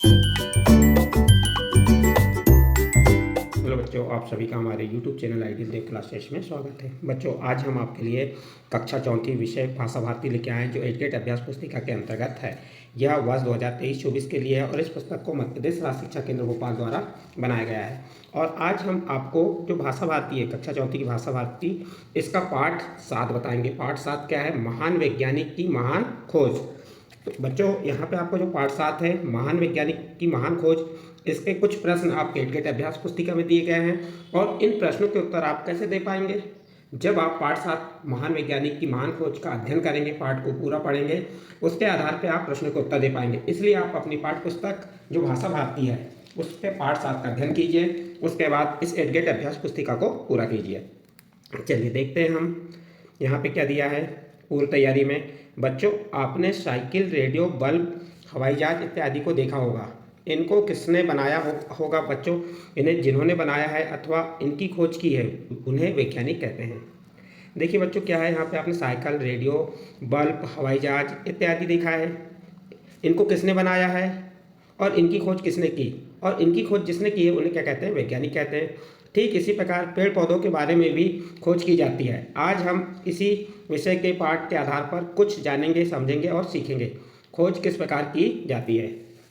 Hello बच्चों, आप सभी का हमारे YouTube चैनल आइडियल देव क्लासेस में स्वागत है। बच्चों, आज हम आपके लिए कक्षा चौथी विषय भाषा भारती लेके आए हैं, जो एचगेट अभ्यास पुस्तिका के अंतर्गत है। यह वर्ष 2023-24 के लिए है और इस पुस्तक को मध्य प्रदेश राज्य शिक्षा केंद्र भोपाल द्वारा बनाया गया है। और आज हम आपको जो भाषा भारती है, कक्षा चौथी की भाषा भारती, इसका पाठ 7 बताएंगे। पाठ 7 क्या है? महान वैज्ञानिक की महान खोज। तो बच्चों, यहाँ पे आपको जो पाठ 7 है, महान वैज्ञानिक की महान खोज, इसके कुछ प्रश्न आपके एचगेट अभ्यास पुस्तिका में दिए गए हैं और इन प्रश्नों के उत्तर आप कैसे दे पाएंगे? जब आप पाठ 7 महान वैज्ञानिक की महान खोज का अध्ययन करेंगे, पाठ को पूरा पढ़ेंगे, उसके आधार पर आप प्रश्नों के उत्तर दे पाएंगे। इसलिए आप अपनी पाठ्य पुस्तक जो भाषा भारती है, उस पर पाठ 7 का अध्ययन कीजिए। उसके बाद इस एचगेट अभ्यास पुस्तिका को पूरा कीजिए। चलिए देखते हैं हम यहाँ पे क्या दिया है पूर्व तैयारी में। बच्चों, आपने साइकिल, रेडियो, बल्ब, हवाई जहाज इत्यादि को देखा होगा। इनको किसने बनाया होगा बच्चों? इन्हें जिन्होंने बनाया है अथवा इनकी खोज की है, उन्हें वैज्ञानिक कहते हैं। देखिए बच्चों, क्या है यहाँ पे, आपने साइकिल, रेडियो, बल्ब, हवाई जहाज इत्यादि देखा है। इनको किसने बनाया है और इनकी खोज किसने की? और इनकी खोज जिसने की है उन्हें क्या कहते हैं? वैज्ञानिक कहते हैं। ठीक इसी प्रकार पेड़ पौधों के बारे में भी खोज की जाती है। आज हम इसी विषय के पाठ के आधार पर कुछ जानेंगे, समझेंगे और सीखेंगे। खोज किस प्रकार की जाती है,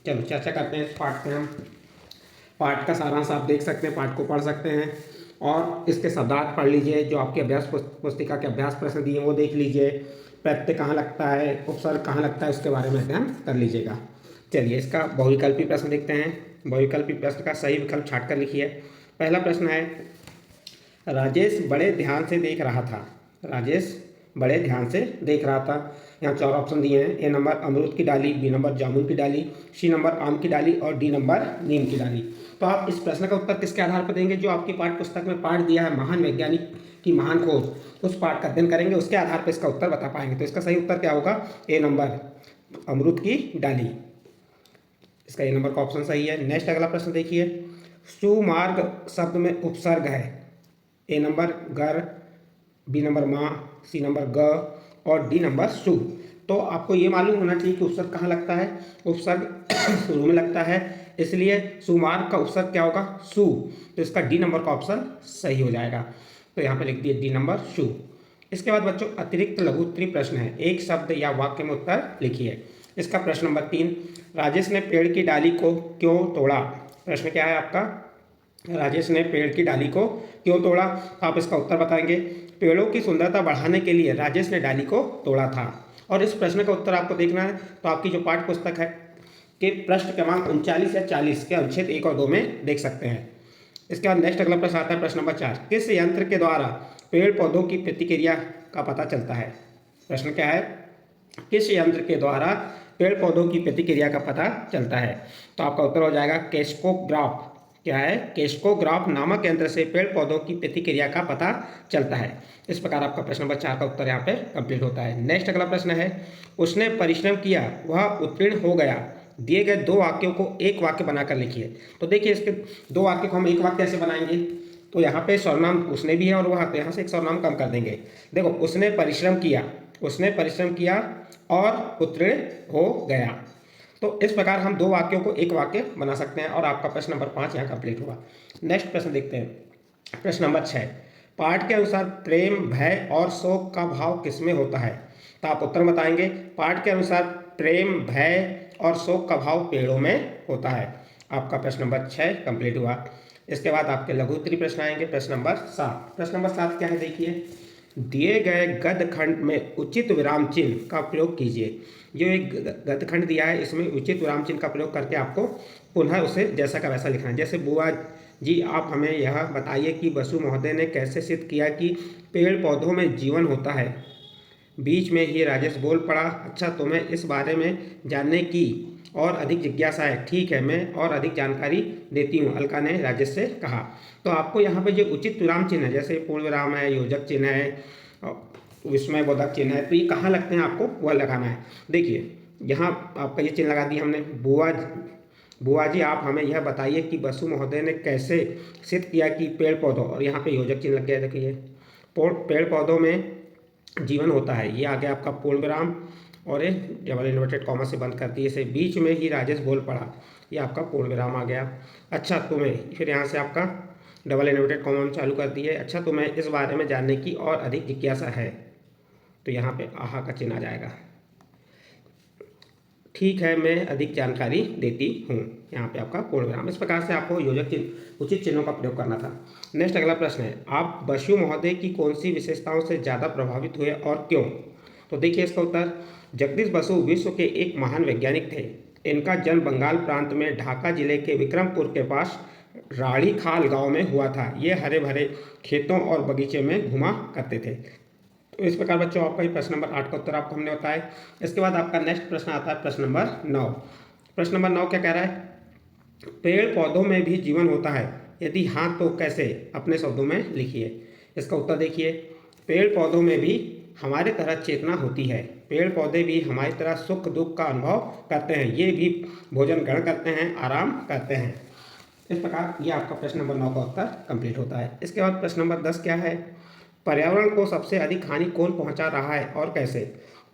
चलो चर्चा करते हैं इस पाठ में। हम पाठ का सारांश आप देख सकते हैं, पाठ को पढ़ सकते हैं और इसके शब्दार्थ पढ़ लीजिए। जो आपकी अभ्यास पुस्तिका के अभ्यास प्रश्न दिए वो देख लीजिए। प्रत्यय कहाँ लगता है, उपसर्ग कहाँ लगता है, उसके बारे में अध्ययन कर लीजिएगा। चलिए इसका बहुविकल्पी प्रश्न देखते हैं। बहुविकल्पी प्रश्न का सही विकल्प छाट कर लिखिए। पहला प्रश्न है, राजेश बड़े ध्यान से देख रहा था। राजेश बड़े ध्यान से देख रहा था। यहाँ 4 ऑप्शन दिए हैं। ए नंबर अमरूद की डाली, बी नंबर जामुन की डाली, सी नंबर आम की डाली और डी नंबर नीम की डाली। तो आप इस प्रश्न का उत्तर किसके आधार पर देंगे? जो आपकी पाठ्य पुस्तक में पाठ दिया है, महान वैज्ञानिक की महान खोज, उस पाठ का अध्ययन करेंगे, उसके आधार पर इसका उत्तर बता पाएंगे। तो इसका सही उत्तर क्या होगा? ए नंबर अमरूद की डाली। इसका ए नंबर का ऑप्शन सही है। नेक्स्ट अगला प्रश्न देखिए। सुमार्ग शब्द में उपसर्ग है। ए नंबर घर, बी नंबर माँ, सी नंबर ग और डी नंबर सु। तो आपको ये मालूम होना चाहिए कि उपसर्ग कहाँ लगता है। उपसर्ग शुरू में लगता है, इसलिए सुमार्ग का उपसर्ग क्या होगा? सु। तो इसका डी नंबर का ऑप्शन सही हो जाएगा। तो यहाँ पे लिख दिए डी नंबर सु। इसके बाद बच्चों अतिरिक्त लघु उत्तरीय प्रश्न है। एक शब्द या वाक्य में उत्तर लिखिए। इसका प्रश्न नंबर 3, राजेश ने पेड़ की डाली को क्यों तोड़ा? प्रश्न क्या है आपका? राजेश ने पेड़ की डाली को क्यों तोड़ा? आप इसका उत्तर बताएंगे। पेड़ों की सुंदरता बढ़ाने के लिए राजेश ने डाली को तोड़ा था। और इस प्रश्न का उत्तर आपको देखना है तो आपकी जो पाठ्य पुस्तक है के पृष्ठ क्रमांक 39 या 40 के अनुच्छेद 1 और 2 में देख सकते हैं। इसके बाद नेक्स्ट अगला प्रश्न आता है, प्रश्न नंबर 4, किस यंत्र के द्वारा पेड़ पौधों की प्रतिक्रिया का पता चलता है? प्रश्न क्या है? किस यंत्र के द्वारा पेड़ पौधों की प्रतिक्रिया का पता चलता है? तो आपका उत्तर हो जाएगा केस्कोग्राफ। क्या है? केस्कोग्राफ नामक यंत्र से पेड़ पौधों की प्रतिक्रिया का पता चलता है। इस प्रकार आपका प्रश्न नंबर 4 का उत्तर यहाँ पे कंप्लीट होता है। नेक्स्ट अगला प्रश्न है, उसने परिश्रम किया वह उत्तीर्ण हो गया। दिए गए 2 वाक्यों को एक वाक्य बनाकर लिखिए। तो देखिए इसके 2 वाक्य को हम एक वाक्य कैसे बनाएंगे? तो यहाँ पे सर्वनाम उसने भी है और वह, तो यहाँ से एक सर्वनाम कम कर देंगे। देखो, उसने परिश्रम किया, उसने परिश्रम किया और उत्तीर्ण हो गया। तो इस प्रकार हम 2 वाक्यों को एक वाक्य बना सकते हैं और आपका प्रश्न नंबर 5 यहाँ कंप्लीट हुआ। नेक्स्ट प्रश्न देखते हैं। प्रश्न नंबर 6, पाठ के अनुसार प्रेम, भय और शोक का भाव किसमें होता है? तो आप उत्तर बताएंगे। पाठ के अनुसार प्रेम, भय और शोक का भाव पेड़ों में होता है। आपका प्रश्न नंबर 6 कंप्लीट हुआ। इसके बाद आपके लघु उत्तरीय प्रश्न आएंगे। प्रश्न नंबर 7। प्रश्न नंबर 7 क्या है देखिए, दिए गए गद्यखंड में उचित विराम चिन्ह का प्रयोग कीजिए। जो एक गद्यखंड दिया है, इसमें उचित विराम चिन्ह का प्रयोग करके आपको पुनः उसे जैसा का वैसा लिखना है। जैसे, बुआ जी आप हमें यह बताइए कि बसु महोदय ने कैसे सिद्ध किया कि पेड़ पौधों में जीवन होता है? बीच में ही राजेश बोल पड़ा, अच्छा तुम्हें इस बारे में जानने की और अधिक जिज्ञासा है। ठीक है, मैं और अधिक जानकारी देती हूँ, अलका ने राजेश से कहा। तो आपको यहाँ पे जो उचित विराम चिन्ह है, जैसे पूर्ण विराम है, योजक चिन्ह है, विस्मय बोधक चिन्ह है, तो ये कहाँ लगते हैं आपको वह लगाना है। देखिए यहाँ आपका ये चिन्ह लगा दिया हमने, बुआ जी आप हमें यह बताइए कि बसु महोदय ने कैसे सिद्ध किया कि पेड़ पौधों, और यहाँ पे योजक चिन्ह लग गया। देखिए पेड़ पौधों में जीवन होता है, ये आ गया आपका पूर्ण विराम और ये डबल इन्वर्टेड कॉमा से बंद करती है इसे। बीच में ही राजेश बोल पड़ा, ये आपका पूर्ण विराम आ गया। अच्छा, तो मैं फिर यहाँ से आपका डबल इन्वर्टेड कॉमा चालू कर दिए। अच्छा, तो मैं इस बारे में जानने की और अधिक जिज्ञासा है, तो यहाँ पे आहा का चिन्ह आ जाएगा। ठीक है, मैं अधिक जानकारी देती हूँ, यहाँ पे आपका पूर्ण विराम। इस प्रकार से आपको योजक चिन्ह, उचित चिन्हों का प्रयोग करना था। नेक्स्ट अगला प्रश्न है, आप बसु महोदय की कौन सी विशेषताओं से ज़्यादा प्रभावित हुए और क्यों? तो देखिए इसका उत्तर, जगदीश बसु विश्व के एक महान वैज्ञानिक थे। इनका जन्म बंगाल प्रांत में ढाका जिले के विक्रमपुर के पास राड़ी खाल गाँव में हुआ था। ये हरे भरे खेतों और बगीचे में घुमा करते थे। तो इस प्रकार बच्चों आपका ही प्रश्न नंबर 8 का उत्तर आपको हमने बताया। इसके बाद आपका नेक्स्ट प्रश्न आता है प्रश्न नंबर 9। प्रश्न नंबर 9 क्या कह रहा है, पेड़ पौधों में भी जीवन होता है, यदि हाँ तो कैसे? अपने शब्दों में लिखिए। इसका उत्तर देखिए, पेड़ पौधों में भी हमारे तरह चेतना होती है। पेड़ पौधे भी हमारी तरह सुख दुख का अनुभव करते हैं। ये भी भोजन ग्रहण करते हैं, आराम करते हैं। इस प्रकार ये आपका प्रश्न नंबर 9 का उत्तर कंप्लीट होता है। इसके बाद प्रश्न नंबर 10 क्या है, पर्यावरण को सबसे अधिक हानि कौन पहुंचा रहा है और कैसे?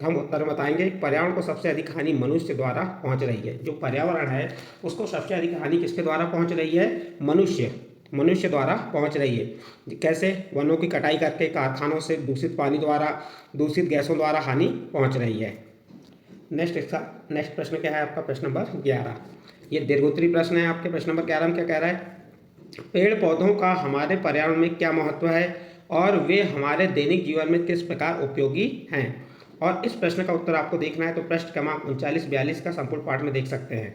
हम उत्तर बताएंगे, पर्यावरण को सबसे अधिक हानि मनुष्य द्वारा पहुंच रही है। जो पर्यावरण है उसको सबसे अधिक हानि किसके द्वारा पहुंच रही है? मनुष्य द्वारा पहुंच रही है। कैसे? वनों की कटाई करके, कारखानों से दूषित पानी द्वारा, दूषित गैसों द्वारा हानि पहुँच रही है। नेक्स्ट प्रश्न क्या है आपका? प्रश्न नंबर 11। ये दीर्घोत्तरी प्रश्न है आपके। प्रश्न नंबर 11 में क्या कह रहा है, पेड़ पौधों का हमारे पर्यावरण में क्या महत्व है और वे हमारे दैनिक जीवन में किस प्रकार उपयोगी हैं? और इस प्रश्न का उत्तर आपको देखना है तो पृष्ठ क्रमांक 39-42 का संपूर्ण पाठ में देख सकते हैं।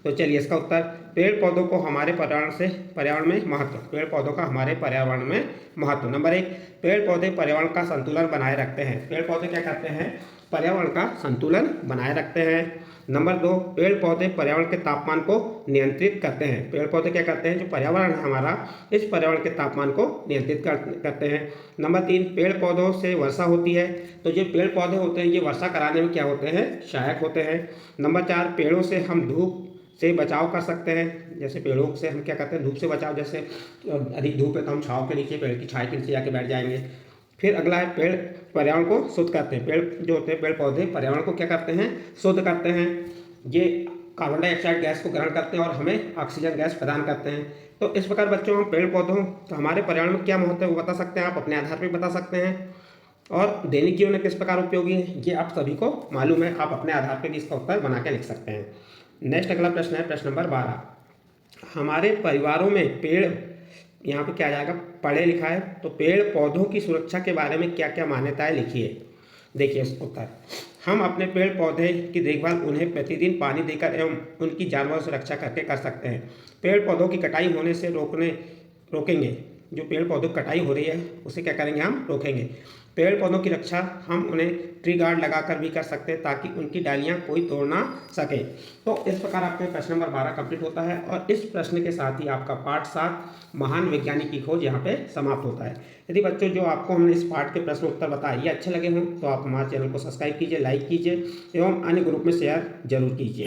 तो चलिए इसका उत्तर, पेड़ पौधों को हमारे पर्यावरण में महत्व। पेड़ पौधों का हमारे पर्यावरण में महत्व। नंबर 1, पेड़ पौधे पर्यावरण का संतुलन बनाए रखते हैं। पेड़ पौधे क्या करते हैं? पर्यावरण का संतुलन बनाए रखते हैं। नंबर 2, पेड़ पौधे पर्यावरण के तापमान को नियंत्रित करते हैं। पेड़ पौधे क्या करते हैं? जो पर्यावरण है हमारा, इस पर्यावरण के तापमान को नियंत्रित करते हैं। नंबर 3, पेड़ पौधों से वर्षा होती है। तो जो पेड़ पौधे होते हैं ये वर्षा कराने में क्या होते हैं? सहायक होते हैं। नंबर 4, पेड़ों से हम धूप से बचाव कर सकते हैं। जैसे पेड़ों से हम क्या करते हैं? धूप से बचाव, जैसे अधिक धूप है तो हम छाँव के नीचे, पेड़ की छाया के नीचे जाके बैठ जाएंगे। फिर अगला है, पेड़ पर्यावरण को शुद्ध करते हैं। पेड़ जो होते हैं, पेड़ पौधे पर्यावरण को क्या करते हैं? शुद्ध करते हैं। ये कार्बन डाइऑक्साइड गैस को ग्रहण करते हैं और हमें ऑक्सीजन गैस प्रदान करते हैं। तो इस प्रकार बच्चों हम पेड़ पौधों तो हमारे पर्यावरण में क्या महत्व है वो बता सकते हैं, आप अपने आधार पर बता सकते हैं। और दैनिक जीवन में किस प्रकार उपयोगी है ये आप सभी को मालूम है, आप अपने आधार पर भी इसका उत्तर बना के लिख सकते हैं। नेक्स्ट अगला प्रश्न है प्रश्न नंबर 12। हमारे परिवारों में पेड़, यहाँ पे क्या आ जाएगा? पढ़े लिखा है। तो पेड़ पौधों की सुरक्षा के बारे में क्या क्या मान्यताएं लिखिए। देखिए इसका उत्तर, हम अपने पेड़ पौधे की देखभाल उन्हें प्रतिदिन पानी देकर एवं उनकी जानवरों से रक्षा करके कर सकते हैं। पेड़ पौधों की कटाई होने से रोकेंगे। जो पेड़ पौधों की कटाई हो रही है उसे क्या करेंगे? हम रोकेंगे। पेड़ पौधों की रक्षा हम उन्हें ट्री गार्ड लगाकर भी कर सकते हैं ताकि उनकी डालियां कोई तोड़ ना सके। तो इस प्रकार आपके प्रश्न नंबर 12 कंप्लीट होता है और इस प्रश्न के साथ ही आपका पाठ 7 महान वैज्ञानिक की खोज यहाँ पे समाप्त होता है। यदि बच्चों जो आपको हमने इस पाठ के प्रश्न उत्तर बताए ये अच्छे लगे हों तो आप हमारे चैनल को सब्सक्राइब कीजिए, लाइक कीजिए एवं अन्य ग्रुप में शेयर जरूर कीजिए।